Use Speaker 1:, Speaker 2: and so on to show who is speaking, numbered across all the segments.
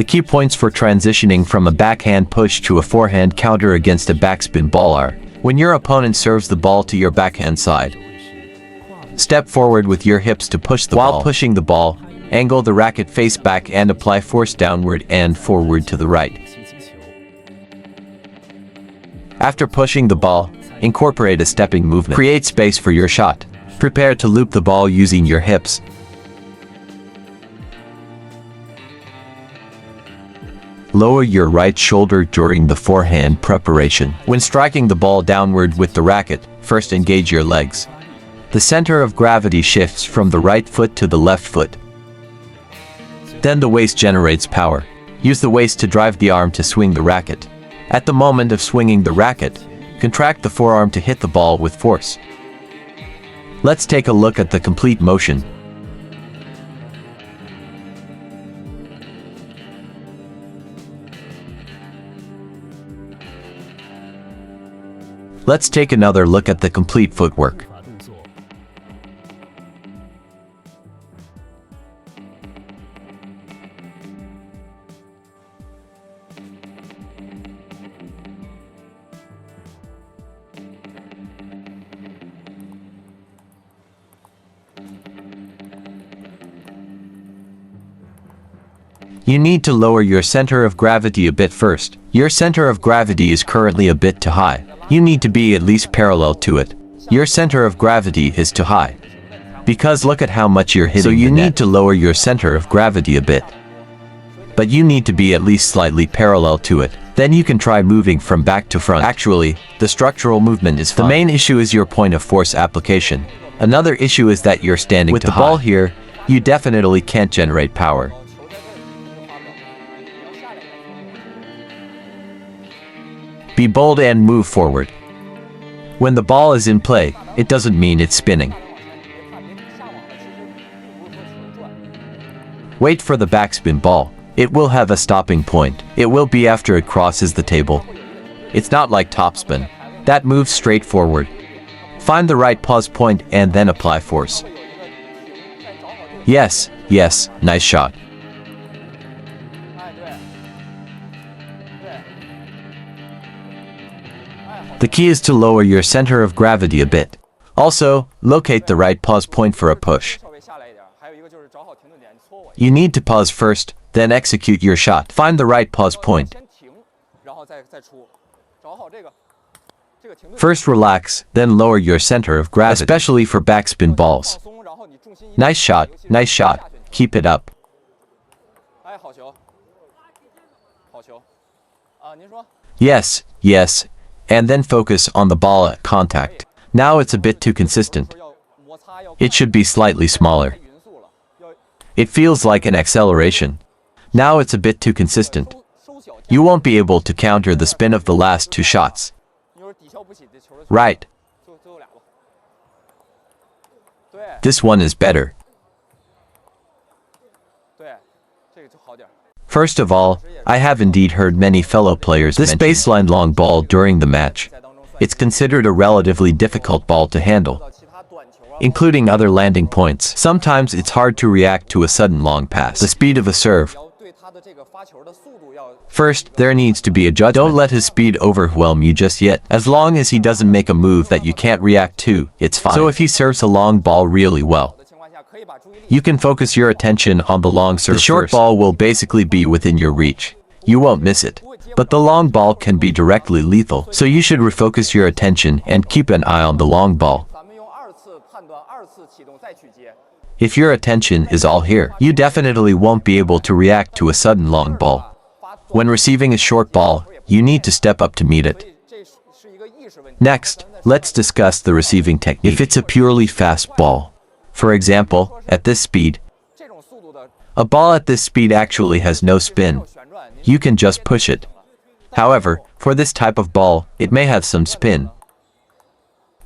Speaker 1: The key points for transitioning from a backhand push to a forehand counter against a backspin ball are: when your opponent serves the ball to your backhand side, step forward with your hips to push the ball. While pushing the ball, angle the racket face back and apply force downward and forward to the right. After pushing the ball, incorporate a stepping movement. Create space for your shot. Prepare to loop the ball using your hips. Lower your right shoulder during the forehand preparation. When striking the ball downward with the racket, first engage your legs. The center of gravity shifts from the right foot to the left foot. Then the waist generates power. Use the waist to drive the arm to swing the racket. At the moment of swinging the racket, contract the forearm to hit the ball with force. Let's take a look at the complete motion. Let's take another look at the complete footwork. You need to lower your center of gravity a bit first. Your center of gravity is currently a bit too high. You need to be at least parallel to it. Your center of gravity is too high. Because look at how much you're hitting. So you need to lower your center of gravity a bit. But you need to be at least slightly parallel to it. Then you can try moving from back to front. Actually, the structural movement is fine. The main issue is your point of force application. Another issue is that you're standing with the ball here. You definitely can't generate power. Be bold and move forward. When the ball is in play, it doesn't mean it's spinning. Wait for the backspin ball. It will have a stopping point. It will be after it crosses the table. It's not like topspin. That moves straight forward. Find the right pause point and then apply force. Yes, nice shot. The key is to lower your center of gravity a bit. Also, locate the right pause point for a push. You need to pause first, then execute your shot. Find the right pause point. First relax, then lower your center of gravity, especially for backspin balls. Nice shot, keep it up. Yes, and then focus on the ball at contact. Now it's a bit too consistent. It should be slightly smaller. It feels like an acceleration. Now it's a bit too consistent. You won't be able to counter the spin of the last two shots. Right. This one is better. First of all, I have indeed heard many fellow players mention this baseline long ball during the match. It's considered a relatively difficult ball to handle, including other landing points. Sometimes it's hard to react to a sudden long pass. The speed of a serve. First, there needs to be a judgment. Don't let his speed overwhelm you just yet. As long as he doesn't make a move that you can't react to, it's fine. So if he serves a long ball really well, you can focus your attention on the long serve. The short ball will basically be within your reach. You won't miss it. But the long ball can be directly lethal, so you should refocus your attention and keep an eye on the long ball. If your attention is all here, you definitely won't be able to react to a sudden long ball. When receiving a short ball, you need to step up to meet it. Next, let's discuss the receiving technique. If it's a purely fast ball, for example, at this speed, a ball at this speed actually has no spin. You can just push it. However, for this type of ball, it may have some spin.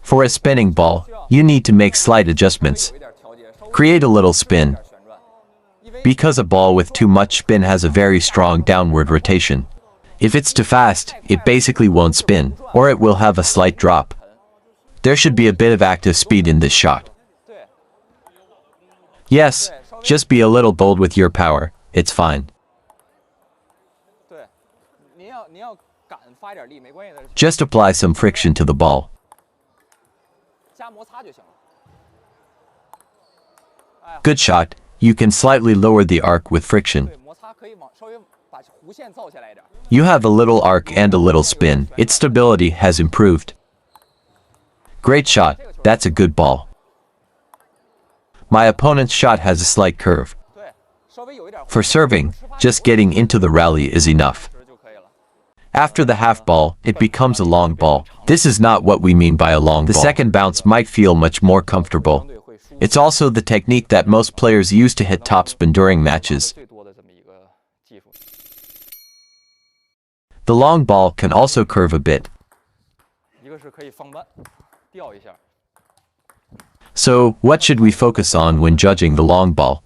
Speaker 1: For a spinning ball, you need to make slight adjustments. Create a little spin. Because a ball with too much spin has a very strong downward rotation. If it's too fast, it basically won't spin, or it will have a slight drop. There should be a bit of active speed in this shot. Yes, just be a little bold with your power, it's fine. Just apply some friction to the ball. Good shot. You can slightly lower the arc with friction. You have a little arc and a little spin. Its stability has improved. Great shot. That's a good ball. My opponent's shot has a slight curve. For serving, just getting into the rally is enough. After the half ball, it becomes a long ball. This is not what we mean by a long ball. The second bounce might feel much more comfortable. It's also the technique that most players use to hit topspin during matches. The long ball can also curve a bit. So, what should we focus on when judging the long ball?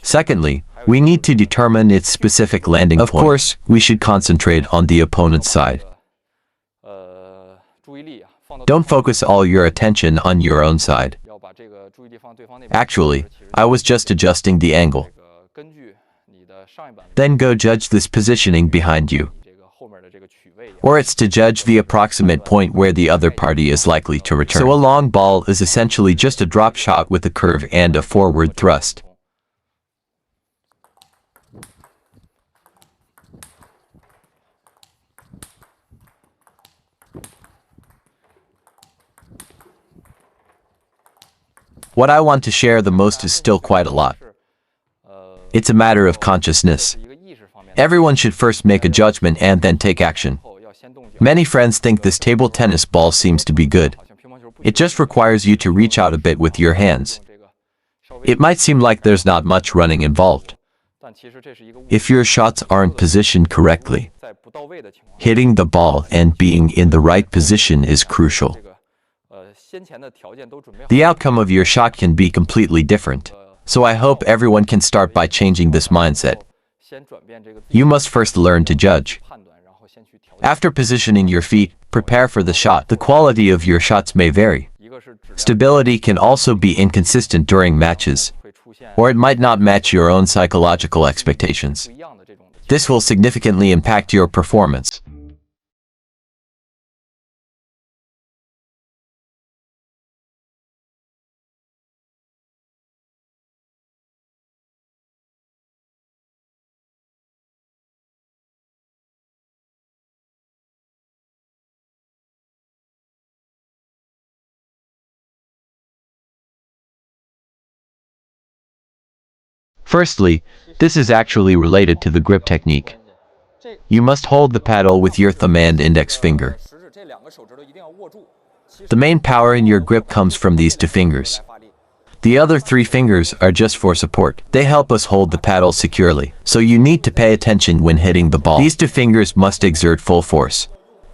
Speaker 1: Secondly, we need to determine its specific landing point. Of course, we should concentrate on the opponent's side. Don't focus all your attention on your own side. Actually, I was just adjusting the angle. Then go judge this positioning behind you. Or it's to judge the approximate point where the other party is likely to return. So a long ball is essentially just a drop shot with a curve and a forward thrust. What I want to share the most is still quite a lot. It's a matter of consciousness. Everyone should first make a judgment and then take action. Many friends think this table tennis ball seems to be good. It just requires you to reach out a bit with your hands. It might seem like there's not much running involved. If your shots aren't positioned correctly, hitting the ball and being in the right position is crucial. The outcome of your shot can be completely different. So I hope everyone can start by changing this mindset. You must first learn to judge. After positioning your feet, prepare for the shot. The quality of your shots may vary. Stability can also be inconsistent during matches, or it might not match your own psychological expectations. This will significantly impact your performance. Firstly, this is actually related to the grip technique. You must hold the paddle with your thumb and index finger. The main power in your grip comes from these two fingers. The other three fingers are just for support. They help us hold the paddle securely. So you need to pay attention when hitting the ball. These two fingers must exert full force.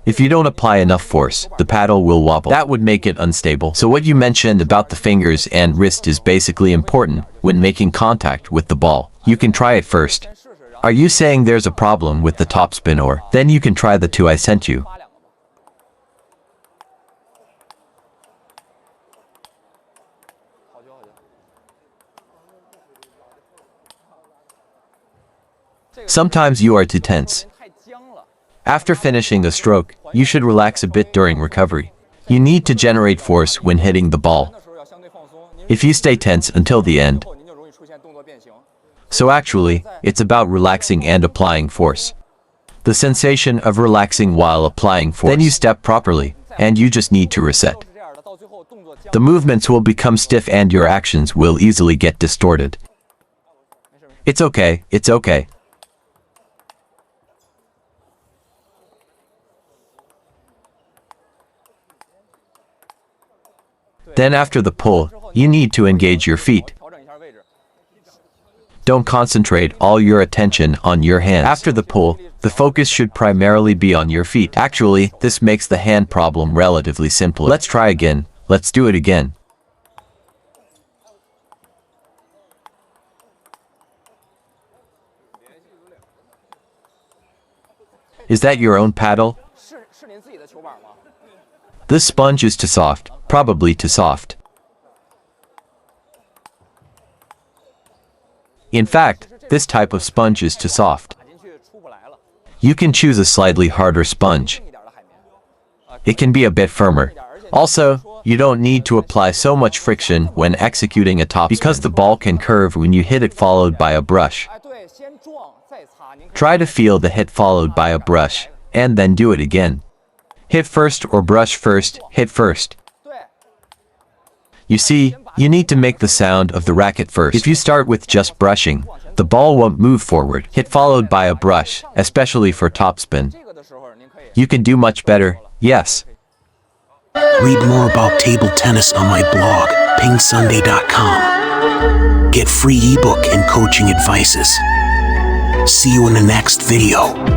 Speaker 1: If you don't apply enough force, the paddle will wobble. That would make it unstable. So what you mentioned about the fingers and wrist is basically important when making contact with the ball. You can try it first. Are you saying there's a problem with the topspin, or then you can try the two I sent you? Sometimes you are too tense. After finishing a stroke, you should relax a bit during recovery. You need to generate force when hitting the ball. If you stay tense until the end. So actually, it's about relaxing and applying force. The sensation of relaxing while applying force. Then you step properly, and you just need to reset. The movements will become stiff and your actions will easily get distorted. It's okay, it's okay. Then after the pull, you need to engage your feet. Don't concentrate all your attention on your hands. After the pull, the focus should primarily be on your feet. Actually, this makes the hand problem relatively simpler. Let's try again. Let's do it again. Is that your own paddle? This sponge is too soft. Probably too soft. In fact, this type of sponge is too soft. You can choose a slightly harder sponge. It can be a bit firmer. Also, you don't need to apply so much friction when executing a topspin because the ball can curve when you hit it followed by a brush. Try to feel the hit followed by a brush, and then do it again. Hit first or brush first, hit first. You see, you need to make the sound of the racket first. If you start with just brushing, the ball won't move forward. Hit followed by a brush, especially for topspin. You can do much better, yes.
Speaker 2: Read more about table tennis on my blog, PingSunday.com. Get free ebook and coaching advices. See you in the next video.